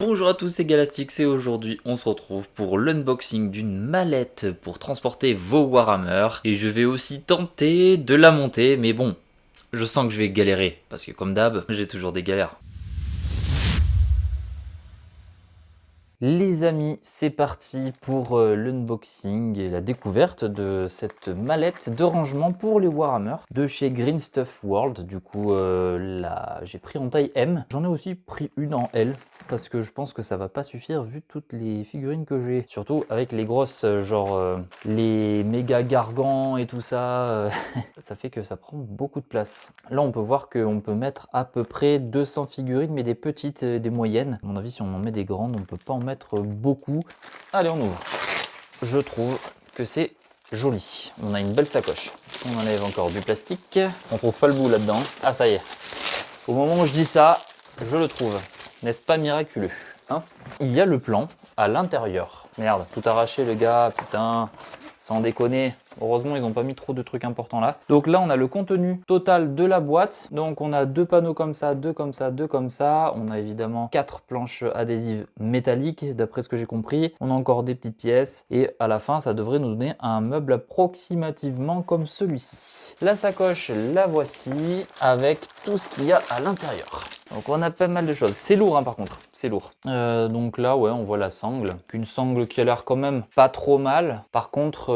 Bonjour à tous, c'est Galastix et aujourd'hui on se retrouve pour l'unboxing d'une mallette pour transporter vos Warhammer. Et je vais aussi tenter de la monter, mais bon, je sens que je vais galérer, parce que comme d'hab, j'ai toujours des galères. Les amis, c'est parti pour l'unboxing et la découverte de cette mallette de rangement pour les Warhammer de chez Green Stuff World. Du coup, j'ai pris en taille M. J'en ai aussi pris une en L parce que je pense que ça va pas suffire vu toutes les figurines que j'ai. Surtout avec les grosses, les méga gargants et tout ça. Ça fait que ça prend beaucoup de place. Là, on peut voir qu'on peut mettre à peu près 200 figurines, mais des petites, des moyennes. À mon avis, si on en met des grandes, on peut pas en mettre beaucoup. Allez, on ouvre. Je trouve que c'est joli. On a une belle sacoche. On enlève encore du plastique. On trouve pas le bout là-dedans. Ah, ça y est. Au moment où je dis ça, je le trouve. N'est-ce pas miraculeux, hein? Il y a le plan à l'intérieur. Merde, tout arraché, le gars, putain. Sans déconner. Heureusement, ils n'ont pas mis trop de trucs importants là. Donc là, on a le contenu total de la boîte. Donc on a deux panneaux comme ça, deux comme ça, deux comme ça. On a évidemment 4 planches adhésives métalliques, d'après ce que j'ai compris. On a encore des petites pièces. Et à la fin, ça devrait nous donner un meuble approximativement comme celui-ci. La sacoche, la voici, avec tout ce qu'il y a à l'intérieur. Donc on a pas mal de choses. C'est lourd hein, par contre, c'est lourd. Donc là ouais on voit la sangle. Une sangle qui a l'air quand même pas trop mal. Par contre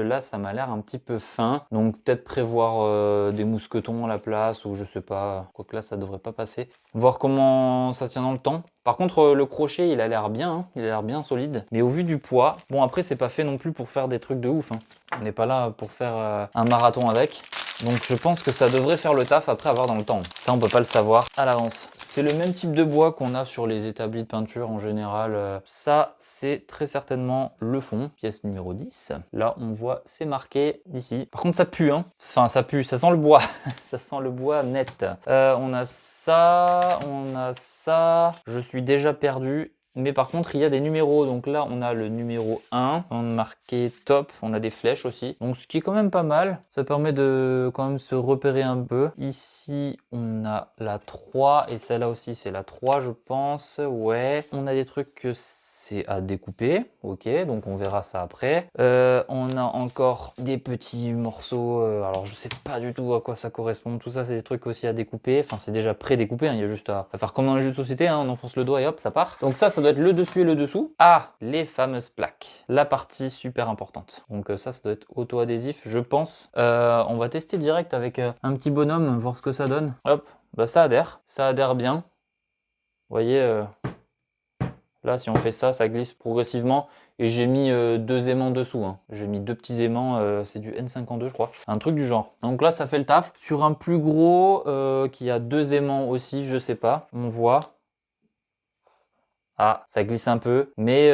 là ça m'a l'air un petit peu fin. Donc peut-être prévoir des mousquetons à la place ou je sais pas. Quoique là ça devrait pas passer. Voir comment ça tient dans le temps. Par contre le crochet il a l'air bien, hein. Il a l'air bien solide. Mais au vu du poids, bon après c'est pas fait non plus pour faire des trucs de ouf. Hein. On n'est pas là pour faire un marathon avec. Donc je pense que ça devrait faire le taf après avoir dans le temps. Ça on peut pas le savoir à l'avance. C'est le même type de bois qu'on a sur les établis de peinture en général. Ça c'est très certainement le fond, pièce numéro 10. Là on voit c'est marqué ici. Par contre ça pue hein. Enfin ça pue, ça sent le bois. Ça sent le bois net. On a ça, on a ça. Je suis déjà perdu. Mais par contre, il y a des numéros. Donc là, on a le numéro 1. On a marqué top. On a des flèches aussi. Donc ce qui est quand même pas mal. Ça permet de quand même se repérer un peu. Ici, on a la 3. Et celle-là aussi, c'est la 3, je pense. Ouais. On a des trucs que c'est à découper. Ok, donc on verra ça après. On a encore des petits morceaux. Alors, je sais pas du tout à quoi ça correspond. Tout ça, c'est des trucs aussi à découper. Enfin, c'est déjà pré-découpé. Hein. Il y a juste à faire comme dans les jeux de société. Hein. On enfonce le doigt et hop, ça part. Donc ça doit être le dessus et le dessous. Ah, les fameuses plaques. La partie super importante. Donc ça doit être auto-adhésif, je pense. On va tester direct avec un petit bonhomme, voir ce que ça donne. Hop, bah ça adhère. Ça adhère bien. Vous voyez, là, si on fait ça, ça glisse progressivement. Et j'ai mis 2 aimants dessous. Hein. J'ai mis 2 petits aimants, c'est du N52 je crois. Un truc du genre. Donc là, ça fait le taf. Sur un plus gros, qui a 2 aimants aussi, je sais pas. On voit. Ah, ça glisse un peu, mais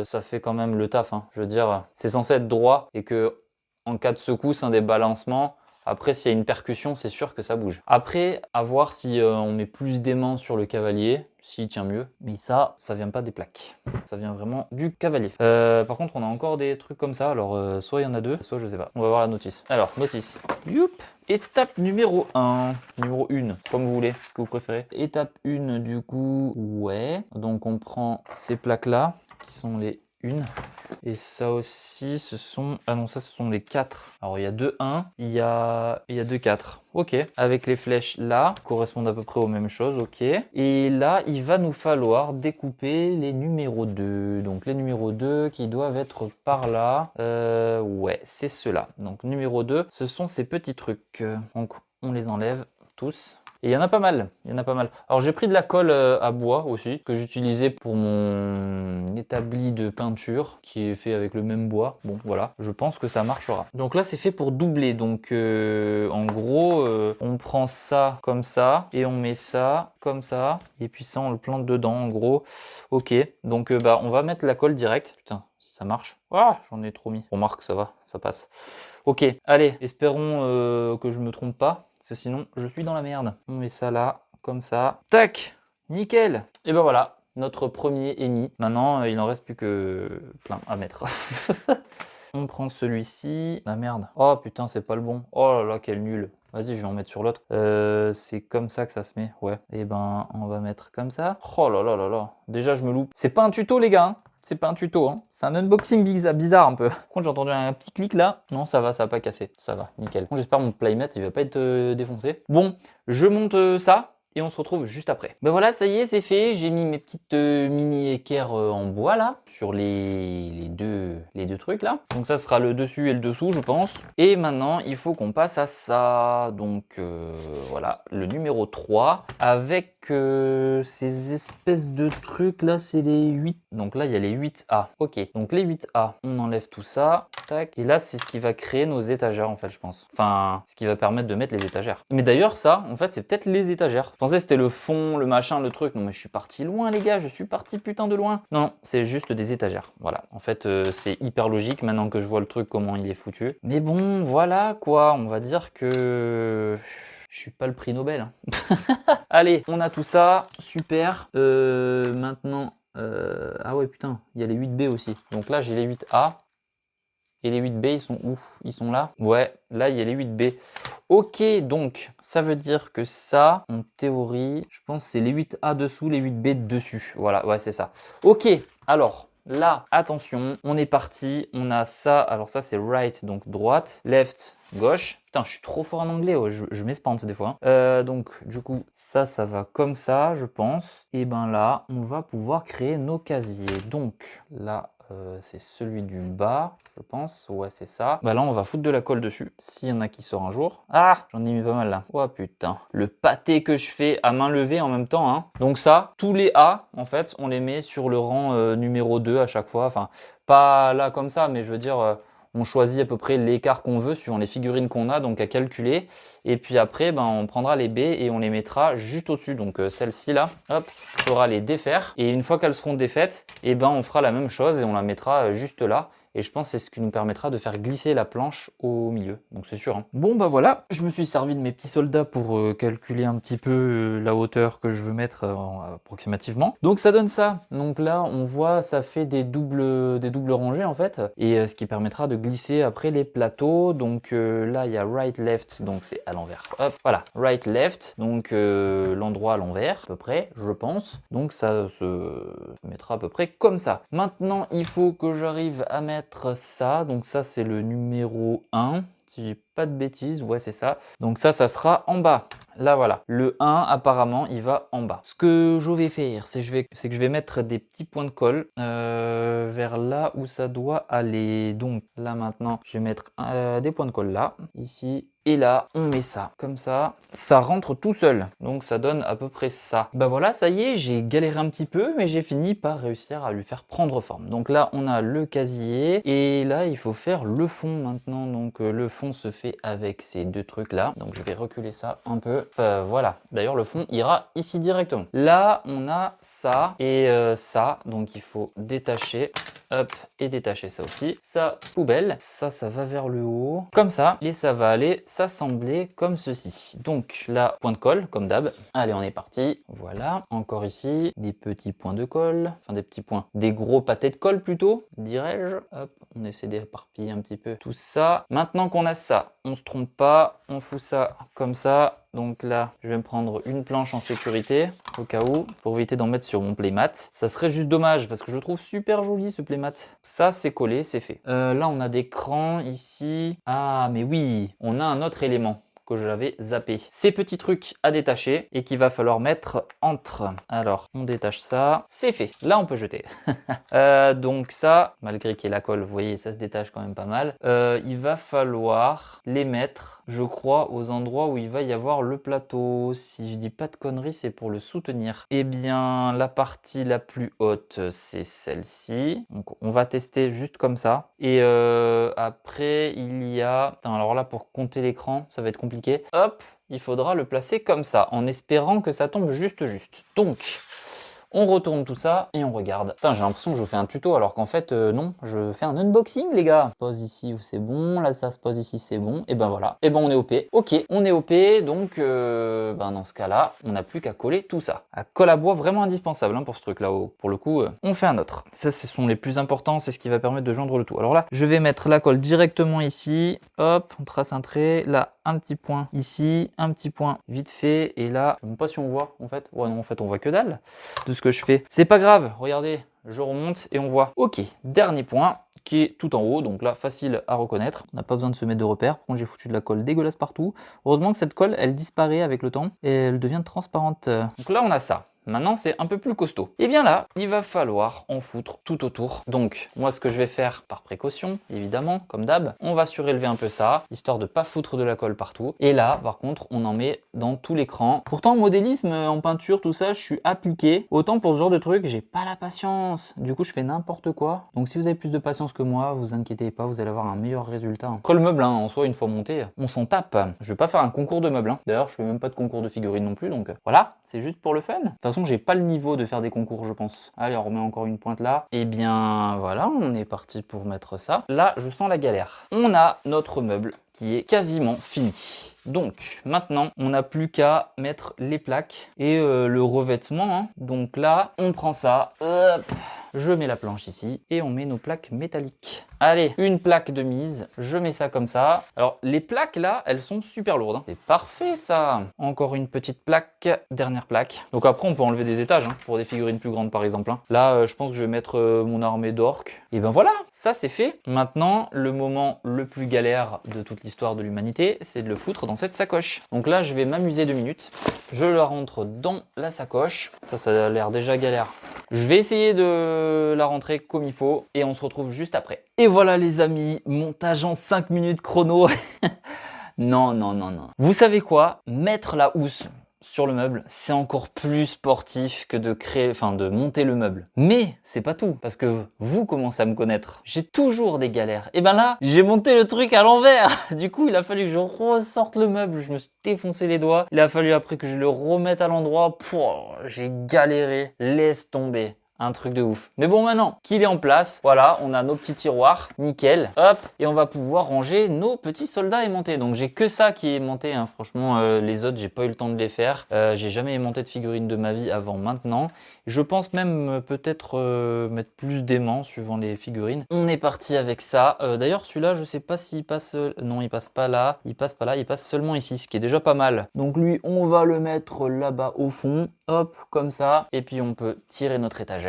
ça fait quand même le taf. Hein. Je veux dire, c'est censé être droit et que en cas de secousse, un débalancement, après s'il y a une percussion, c'est sûr que ça bouge. Après, à voir si on met plus d'aimants sur le cavalier, s'il tient mieux. Mais ça vient pas des plaques. Ça vient vraiment du cavalier. Par contre, on a encore des trucs comme ça. Alors, soit il y en a 2, soit je sais pas. On va voir la notice. Alors, notice. Youp. Étape numéro 1. Numéro 1, comme vous voulez, ce que vous préférez. Étape 1, du coup, ouais. Donc, on prend ces plaques-là, qui sont les 1. Et ça aussi, ce sont... Ah non, ça, ce sont les 4. Alors, il y a 2 1, il y a 2 4. Ok. Avec les flèches là, correspondent à peu près aux mêmes choses, ok. Et là, il va nous falloir découper les numéros 2. Donc, les numéros 2 qui doivent être par là. Ouais, c'est ceux-là. Donc, numéro 2, ce sont ces petits trucs. Donc, on les enlève tous. Et il y en a pas mal, il y en a pas mal. Alors j'ai pris de la colle à bois aussi, que j'utilisais pour mon établi de peinture, qui est fait avec le même bois. Bon voilà, je pense que ça marchera. Donc là c'est fait pour doubler, donc en gros on prend ça comme ça, et on met ça comme ça, et puis ça on le plante dedans en gros. Ok, donc bah on va mettre la colle direct. Putain, si ça marche. Ah, j'en ai trop mis. Remarque, ça va, ça passe. Ok, allez, espérons que je me trompe pas. Parce que sinon, je suis dans la merde. On met ça là, comme ça. Tac, nickel. Et ben voilà, notre premier est mis. Maintenant, il n'en reste plus que plein à mettre. On prend celui-ci. Ah merde. Oh putain, c'est pas le bon. Oh là là, quel nul. Vas-y, je vais en mettre sur l'autre. C'est comme ça que ça se met, ouais. Et ben, on va mettre comme ça. Oh là là là là. Déjà, je me loupe. C'est pas un tuto, les gars, hein. C'est pas un tuto, hein. C'est un unboxing bizarre un peu. Par contre, j'ai entendu un petit clic là. Non, ça va pas casser. Ça va, nickel. Bon, j'espère mon playmat, il va pas être défoncé. Bon, je monte ça. Et on se retrouve juste après. Ben voilà, ça y est, c'est fait. J'ai mis mes petites mini équerres en bois là, sur les deux trucs là. Donc ça sera le dessus et le dessous, je pense. Et maintenant, il faut qu'on passe à ça. Donc voilà, le numéro 3 avec ces espèces de trucs là, c'est les 8. Donc là, il y a les 8A. Ok, donc les 8A, on enlève tout ça. Tac. Et là, c'est ce qui va créer nos étagères en fait, je pense. Enfin, ce qui va permettre de mettre les étagères. Mais d'ailleurs, ça, en fait, c'est peut-être les étagères. Je pensais que c'était le fond, le machin, le truc. Non, mais je suis parti loin, les gars. Je suis parti putain de loin. Non, c'est juste des étagères. Voilà. En fait, c'est hyper logique maintenant que je vois le truc, comment il est foutu. Mais bon, voilà quoi. On va dire que je suis pas le prix Nobel. Hein. Allez, on a tout ça. Super. Maintenant... Ah ouais, putain, il y a les 8B aussi. Donc là, j'ai les 8A. Et les 8B, ils sont où? Ils sont là? Ouais, là, il y a les 8B. Ok, donc, ça veut dire que ça, en théorie, je pense que c'est les 8A dessous, les 8B dessus. Voilà, ouais, c'est ça. Ok, alors, là, attention, on est parti. On a ça, alors ça, c'est right, donc droite, left, gauche. Putain, je suis trop fort en anglais, ouais, je m'espante des fois. Hein. Donc, du coup, ça va comme ça, je pense. Et ben là, on va pouvoir créer nos casiers. Donc, là... c'est celui du bas, je pense. Ouais, c'est ça. Bah là, on va foutre de la colle dessus. S'il y en a qui sort un jour. Ah, j'en ai mis pas mal là. Oh putain. Le pâté que je fais à main levée en même temps. Hein. Donc ça, tous les A, en fait, on les met sur le rang numéro 2 à chaque fois. Enfin, pas là comme ça, mais je veux dire... on choisit à peu près l'écart qu'on veut suivant les figurines qu'on a, donc à calculer. Et puis après, ben, on prendra les B et on les mettra juste au-dessus. Donc celle-ci là, hop, il faudra les défaire. Et une fois qu'elles seront défaites, et ben, on fera la même chose et on la mettra juste là. Et je pense que c'est ce qui nous permettra de faire glisser la planche au milieu. Donc c'est sûr. Hein. Bon bah voilà, je me suis servi de mes petits soldats pour calculer un petit peu la hauteur que je veux mettre approximativement. Donc ça donne ça. Donc là on voit ça fait des doubles rangées en fait. Et ce qui permettra de glisser après les plateaux. Donc là il y a right left, donc c'est à l'envers. Hop, voilà, right left, donc l'endroit à l'envers à peu près, je pense. Donc ça se mettra à peu près comme ça. Maintenant il faut que j'arrive à mettre ça, donc ça c'est le numéro 1, si j'ai pas de bêtises, ouais c'est ça. Donc ça sera en bas. Là voilà, le 1 apparemment il va en bas. Ce que je vais faire, c'est que je vais mettre des petits points de colle vers là où ça doit aller. Donc là maintenant, je vais mettre des points de colle là, ici. Et là, on met ça, comme ça rentre tout seul. Donc ça donne à peu près ça. Bah voilà, ça y est, j'ai galéré un petit peu, mais j'ai fini par réussir à lui faire prendre forme. Donc là, on a le casier, et là, il faut faire le fond maintenant. Donc le fond se fait avec ces deux trucs là. Donc je vais reculer ça un peu. Voilà, d'ailleurs le fond ira ici directement. Là, on a ça et ça, donc il faut détacher. Hop, et détacher ça aussi. Ça, poubelle. Ça va vers le haut. Comme ça. Et ça va aller s'assembler comme ceci. Donc là, point de colle, comme d'hab. Allez, on est parti. Voilà. Encore ici, des petits points de colle. Enfin, des petits points. Des gros pâtés de colle plutôt, dirais-je. Hop, on essaie d'éparpiller un petit peu tout ça. Maintenant qu'on a ça, on se trompe pas. On fout ça comme ça. Donc là, je vais me prendre une planche en sécurité, au cas où, pour éviter d'en mettre sur mon playmat. Ça serait juste dommage, parce que je trouve super joli ce playmat. Ça, c'est collé, c'est fait. Là, on a des crans ici. Ah, mais oui, on a un autre élément que je l'avais zappé. Ces petits trucs à détacher et qu'il va falloir mettre entre. Alors, on détache ça. C'est fait. Là, on peut jeter. Donc ça, malgré qu'il y ait la colle, vous voyez, ça se détache quand même pas mal. Il va falloir les mettre, je crois, aux endroits où il va y avoir le plateau. Si je dis pas de conneries, c'est pour le soutenir. Eh bien, la partie la plus haute, c'est celle-ci. Donc, on va tester juste comme ça. Et après, il y a... Attends, alors là, pour compter l'écran, ça va être compliqué. Hop, il faudra le placer comme ça, en espérant que ça tombe juste. Donc... on retourne tout ça et on regarde. Putain, j'ai l'impression que je fais un tuto alors qu'en fait, non, je fais un unboxing, les gars. Pose ici où c'est bon, là ça se pose ici, c'est bon. Et ben voilà, et ben on est OP. Ok, on est OP, donc ben dans ce cas-là, on n'a plus qu'à coller tout ça. À colle à bois, vraiment indispensable hein, pour ce truc-là. Pour le coup, on fait un autre. Ça, ce sont les plus importants, c'est ce qui va permettre de joindre le tout. Alors là, je vais mettre la colle directement ici. Hop, on trace un trait. Là, un petit point ici, un petit point vite fait. Et là, je ne sais même pas si on voit en fait. Ouais, non, en fait, on voit que dalle de ce que je fais. C'est pas grave, regardez, je remonte et on voit. Ok, dernier point qui est tout en haut, donc là, facile à reconnaître. On n'a pas besoin de se mettre de repères. Par contre, j'ai foutu de la colle dégueulasse partout. Heureusement que cette colle, elle disparaît avec le temps et elle devient transparente. Donc là, on a ça. Maintenant, c'est un peu plus costaud. Et bien là, il va falloir en foutre tout autour. Donc, moi, ce que je vais faire, par précaution, évidemment, comme d'hab, on va surélever un peu ça, histoire de pas foutre de la colle partout. Et là, par contre, on en met dans tout l'écran. Pourtant, modélisme, en peinture, tout ça, je suis appliqué. Autant pour ce genre de truc, j'ai pas la patience. Du coup, je fais n'importe quoi. Donc, si vous avez plus de patience que moi, vous inquiétez pas, vous allez avoir un meilleur résultat. Après, le meuble, en soi, une fois monté, on s'en tape. Je vais pas faire un concours de meubles. D'ailleurs, je fais même pas de concours de figurines non plus. Donc, voilà, c'est juste pour le fun. De toute façon, j'ai pas le niveau de faire des concours, je pense. Allez, on remet encore une pointe là. Et bien voilà, on est parti pour mettre ça. Là, je sens la galère. On a notre meuble qui est quasiment fini. Donc maintenant, on n'a plus qu'à mettre les plaques et le revêtement. Hein. Donc là, on prend ça. Hop. Je mets la planche ici et on met nos plaques métalliques. Allez, une plaque de mise, je mets ça comme ça. Alors les plaques là, elles sont super lourdes. Hein. C'est parfait ça. Encore une petite plaque, dernière plaque. Donc après on peut enlever des étages hein, pour des figurines plus grandes par exemple. Hein. Là je pense que je vais mettre mon armée d'orques. Et ben voilà, ça c'est fait. Maintenant le moment le plus galère de toute l'histoire de l'humanité, c'est de le foutre dans cette sacoche. Donc là je vais m'amuser 2 minutes. Je la rentre dans la sacoche. Ça a l'air déjà galère. Je vais essayer de la rentrer comme il faut et on se retrouve juste après. Et voilà les amis, montage en 5 minutes chrono. Non, non, non, non. Vous savez quoi? Mettre la housse sur le meuble, c'est encore plus sportif que de créer, enfin de monter le meuble. Mais c'est pas tout, parce que vous commencez à me connaître. J'ai toujours des galères. Et ben là, j'ai monté le truc à l'envers. Du coup, il a fallu que je ressorte le meuble. Je me suis défoncé les doigts. Il a fallu après que je le remette à l'endroit. J'ai galéré. Laisse tomber. Un truc de ouf. Mais bon, maintenant qu'il est en place, voilà, on a nos petits tiroirs, nickel, hop, et on va pouvoir ranger nos petits soldats aimantés. Donc j'ai que ça qui est aimanté, hein. Franchement, les autres, j'ai pas eu le temps de les faire. J'ai jamais aimanté de figurines de ma vie avant maintenant. Je pense même peut-être mettre plus d'aimants suivant les figurines. On est parti avec ça. D'ailleurs, celui-là, je sais pas s'il passe... Non, il passe pas là, il passe pas là, il passe seulement ici, ce qui est déjà pas mal. Donc lui, on va le mettre là-bas au fond, hop, comme ça, et puis on peut tirer notre étagère.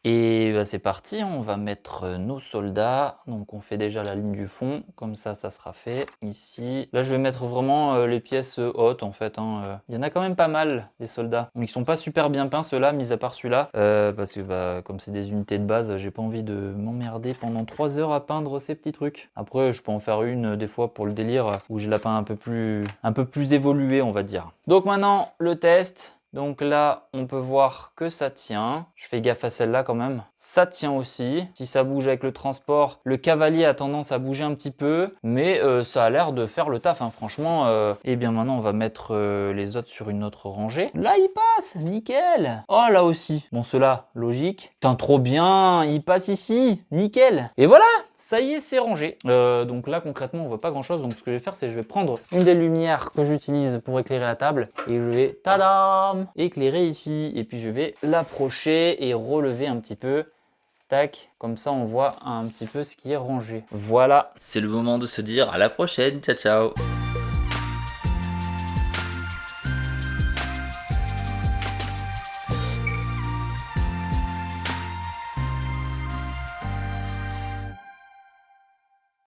Et bah c'est parti, on va mettre nos soldats. Donc on fait déjà la ligne du fond, comme ça sera fait ici. Là je vais mettre vraiment les pièces hautes en fait. Hein. Il y en a quand même pas mal les soldats. Donc, ils sont pas super bien peints ceux-là, mis à part celui-là. Parce que bah, comme c'est des unités de base, j'ai pas envie de m'emmerder pendant 3 heures à peindre ces petits trucs. Après je peux en faire une des fois pour le délire où je la peins un peu plus évoluée on va dire. Donc maintenant le test. Donc là, on peut voir que ça tient. Je fais gaffe à celle-là quand même. Ça tient aussi. Si ça bouge avec le transport, le cavalier a tendance à bouger un petit peu. Mais ça a l'air de faire le taf, hein, franchement. Et bien maintenant, on va mettre les autres sur une autre rangée. Là, il passe, nickel. Oh, là aussi. Bon, ceux-là, logique. Putain, trop bien, il passe ici, nickel. Et voilà, ça y est, c'est rangé. Donc là, concrètement, on voit pas grand-chose. Donc ce que je vais faire, c'est que je vais prendre une des lumières que j'utilise pour éclairer la table. Et je vais, tadam, éclairer ici et puis je vais l'approcher et relever un petit peu, tac, comme ça on voit un petit peu ce qui est rangé. Voilà, c'est le moment de se dire à la prochaine, ciao ciao.